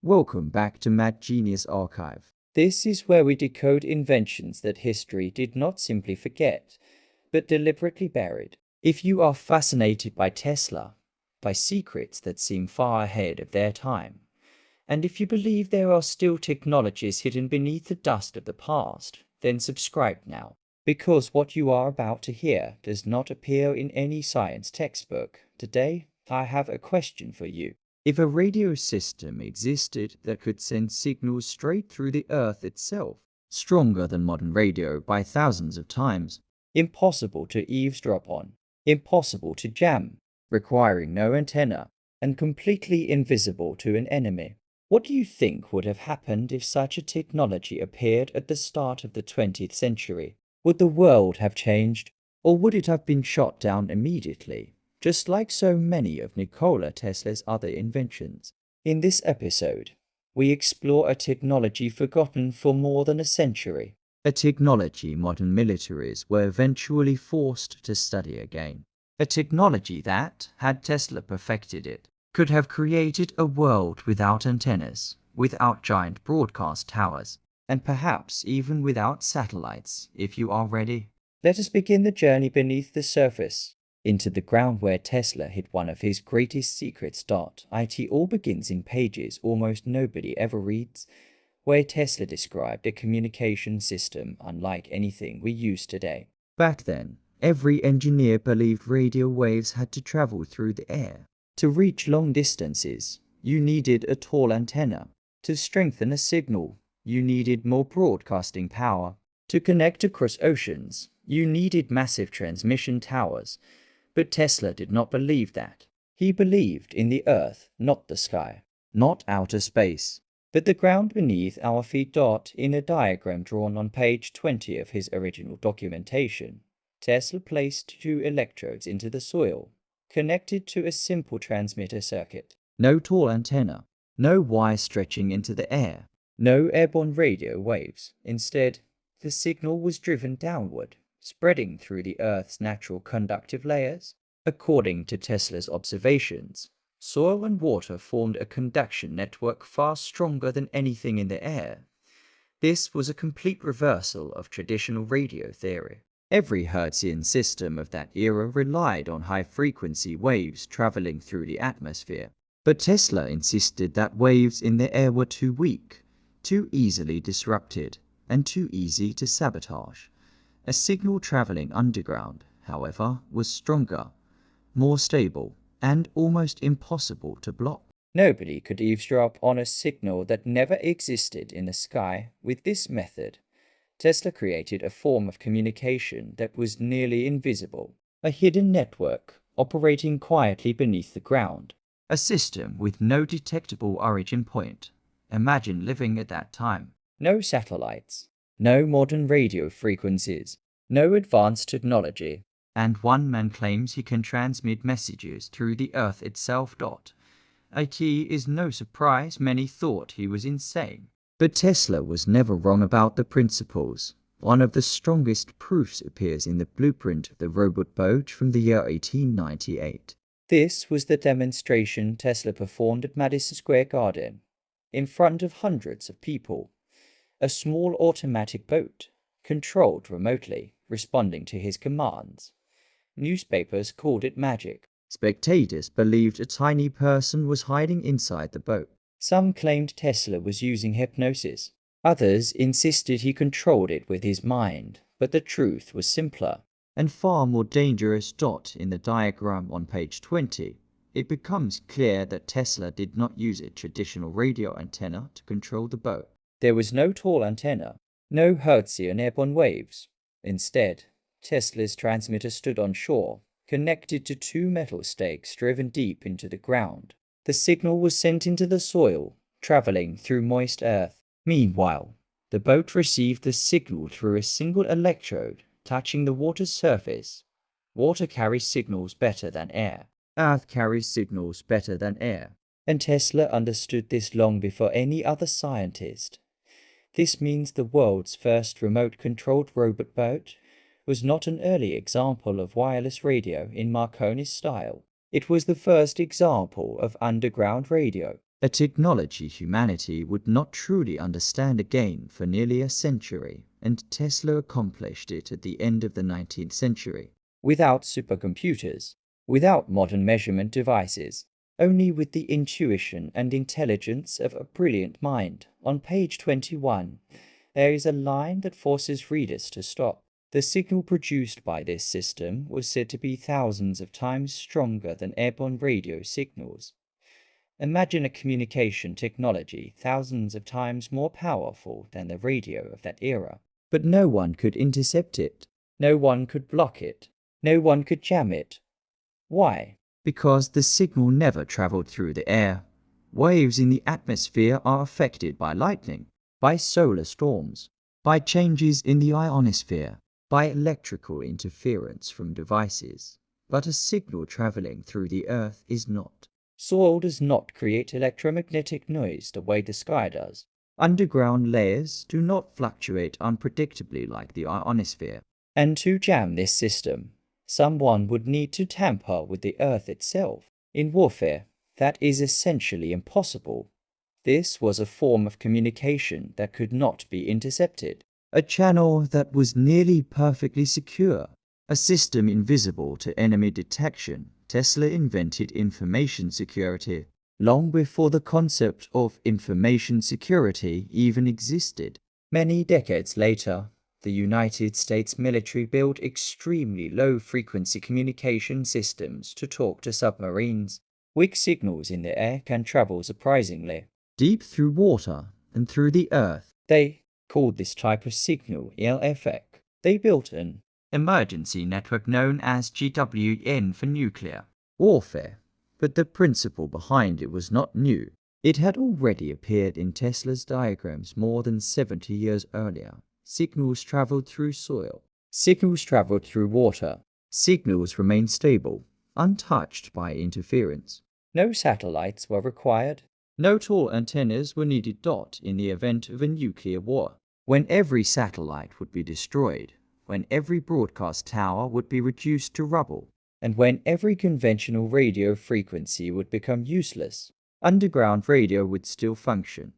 Welcome back to Mad Genius Archive. This is where we decode inventions that history did not simply forget, but deliberately buried. If you are fascinated by Tesla, by secrets that seem far ahead of their time, and if you believe there are still technologies hidden beneath the dust of the past, then subscribe now. Because what you are about to hear does not appear in any science textbook. Today, I have a question for you. If a radio system existed that could send signals straight through the Earth itself, stronger than modern radio by thousands of times, impossible to eavesdrop on, impossible to jam, requiring no antenna, and completely invisible to an enemy, what do you think would have happened if such a technology appeared at the start of the 20th century? Would the world have changed, or would it have been shot down immediately, just like so many of Nikola Tesla's other inventions? In this episode, we explore a technology forgotten for more than a century, a technology modern militaries were eventually forced to study again, a technology that, had Tesla perfected it, could have created a world without antennas, without giant broadcast towers, and perhaps even without satellites. If you are ready, let us begin the journey beneath the surface, into the ground where Tesla hid one of his greatest secrets. It all begins in pages almost nobody ever reads, where Tesla described a communication system unlike anything we use today. Back then, every engineer believed radio waves had to travel through the air. To reach long distances, you needed a tall antenna. To strengthen a signal, you needed more broadcasting power. To connect across oceans, you needed massive transmission towers. But Tesla did not believe that. He believed in the Earth, not the sky, not outer space, but the ground beneath our feet. In a diagram drawn on page 20 of his original documentation, Tesla placed 2 electrodes into the soil, connected to a simple transmitter circuit. No tall antenna, no wire stretching into the air, no airborne radio waves. Instead, the signal was driven downward, spreading through the Earth's natural conductive layers. According to Tesla's observations, soil and water formed a conduction network far stronger than anything in the air. This was a complete reversal of traditional radio theory. Every Hertzian system of that era relied on high-frequency waves traveling through the atmosphere. But Tesla insisted that waves in the air were too weak, too easily disrupted, and too easy to sabotage. A signal traveling underground, however, was stronger, more stable, and almost impossible to block. Nobody could eavesdrop on a signal that never existed in the sky. With this method, Tesla created a form of communication that was nearly invisible, a hidden network operating quietly beneath the ground, a system with no detectable origin point. Imagine living at that time. No satellites, no modern radio frequencies, no advanced technology, and one man claims he can transmit messages through the Earth itself. It is no surprise many thought he was insane. But Tesla was never wrong about the principles. One of the strongest proofs appears in the blueprint of the robot boat from the year 1898. This was the demonstration Tesla performed at Madison Square Garden, in front of hundreds of people. A small automatic boat, controlled remotely, responding to his commands. Newspapers called it magic. Spectators believed a tiny person was hiding inside the boat. Some claimed Tesla was using hypnosis. Others insisted he controlled it with his mind. But the truth was simpler and far more dangerous. In the diagram on page 20, it becomes clear that Tesla did not use a traditional radio antenna to control the boat. There was no tall antenna, no Hertzian airborne waves. Instead, Tesla's transmitter stood on shore, connected to 2 metal stakes driven deep into the ground. The signal was sent into the soil, traveling through moist earth. Meanwhile, the boat received the signal through a single electrode, touching the water's surface. Water carries signals better than air. Earth carries signals better than air. And Tesla understood this long before any other scientist. This means the world's first remote-controlled robot boat was not an early example of wireless radio in Marconi's style. It was the first example of underground radio, a technology humanity would not truly understand again for nearly a century, and Tesla accomplished it at the end of the 19th century. Without supercomputers, without modern measurement devices, only with the intuition and intelligence of a brilliant mind. On page 21, there is a line that forces readers to stop. The signal produced by this system was said to be thousands of times stronger than airborne radio signals. Imagine a communication technology thousands of times more powerful than the radio of that era. But no one could intercept it. No one could block it. No one could jam it. Why? Because the signal never traveled through the air. Waves in the atmosphere are affected by lightning, by solar storms, by changes in the ionosphere, by electrical interference from devices. But a signal traveling through the Earth is not. Soil does not create electromagnetic noise the way the sky does. Underground layers do not fluctuate unpredictably like the ionosphere. And to jam this system, someone would need to tamper with the Earth itself. In warfare, that is essentially impossible. This was a form of communication that could not be intercepted. A channel that was nearly perfectly secure. A system invisible to enemy detection. Tesla invented information security long before the concept of information security even existed. Many decades later, the United States military built extremely low-frequency communication systems to talk to submarines. Weak signals in the air can travel surprisingly deep through water and through the earth. They called this type of signal LFX. They built an emergency network known as GWEN for nuclear warfare. But the principle behind it was not new. It had already appeared in Tesla's diagrams more than 70 years earlier. Signals traveled through soil. Signals traveled through water. Signals remained stable, untouched by interference. No satellites were required. No tall antennas were needed. In the event of a nuclear war, when every satellite would be destroyed, when every broadcast tower would be reduced to rubble, and when every conventional radio frequency would become useless, underground radio would still function.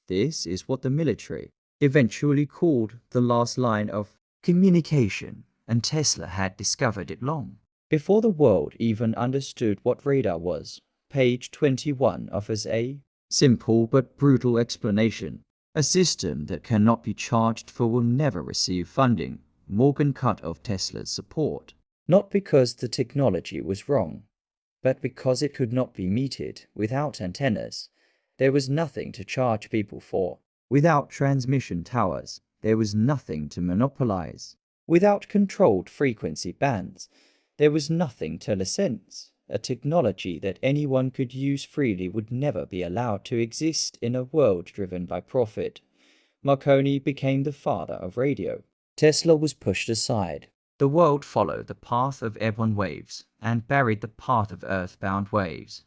This is what the military eventually called the last line of communication, and Tesla had discovered it long before the world even understood what radar was. Page 21 offers a simple but brutal explanation. A system that cannot be charged for will never receive funding. Morgan cut off Tesla's support, not because the technology was wrong, but because it could not be metered without antennas. There was nothing to charge people for. Without transmission towers, there was nothing to monopolize. Without controlled frequency bands, there was nothing to license. A technology that anyone could use freely would never be allowed to exist in a world driven by profit. Marconi became the father of radio. Tesla was pushed aside. The world followed the path of airborne waves and buried the path of earthbound waves.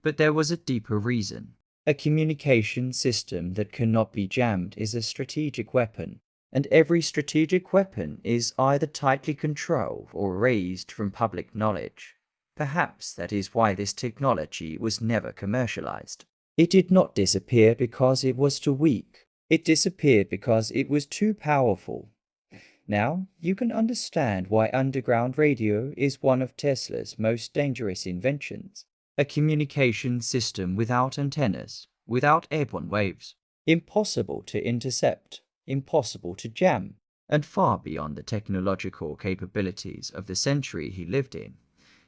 But there was a deeper reason. A communication system that cannot be jammed is a strategic weapon, and every strategic weapon is either tightly controlled or erased from public knowledge. Perhaps that is why this technology was never commercialized. It did not disappear because it was too weak. It disappeared because it was too powerful. Now, you can understand why underground radio is one of Tesla's most dangerous inventions. A communication system without antennas, without airborne waves. Impossible to intercept, impossible to jam, and far beyond the technological capabilities of the century he lived in.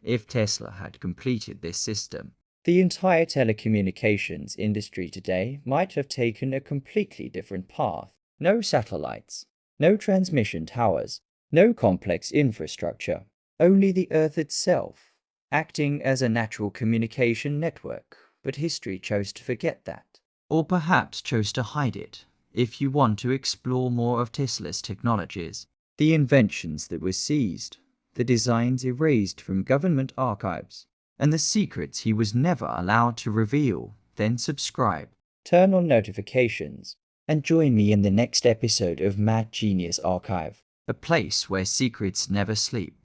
If Tesla had completed this system, the entire telecommunications industry today might have taken a completely different path. No satellites, no transmission towers, no complex infrastructure, only the Earth itself, acting as a natural communication network. But history chose to forget that, or perhaps chose to hide it. If you want to explore more of Tesla's technologies, the inventions that were seized, the designs erased from government archives, and the secrets he was never allowed to reveal, then subscribe, turn on notifications, and join me in the next episode of Mad Genius Archive, a place where secrets never sleep.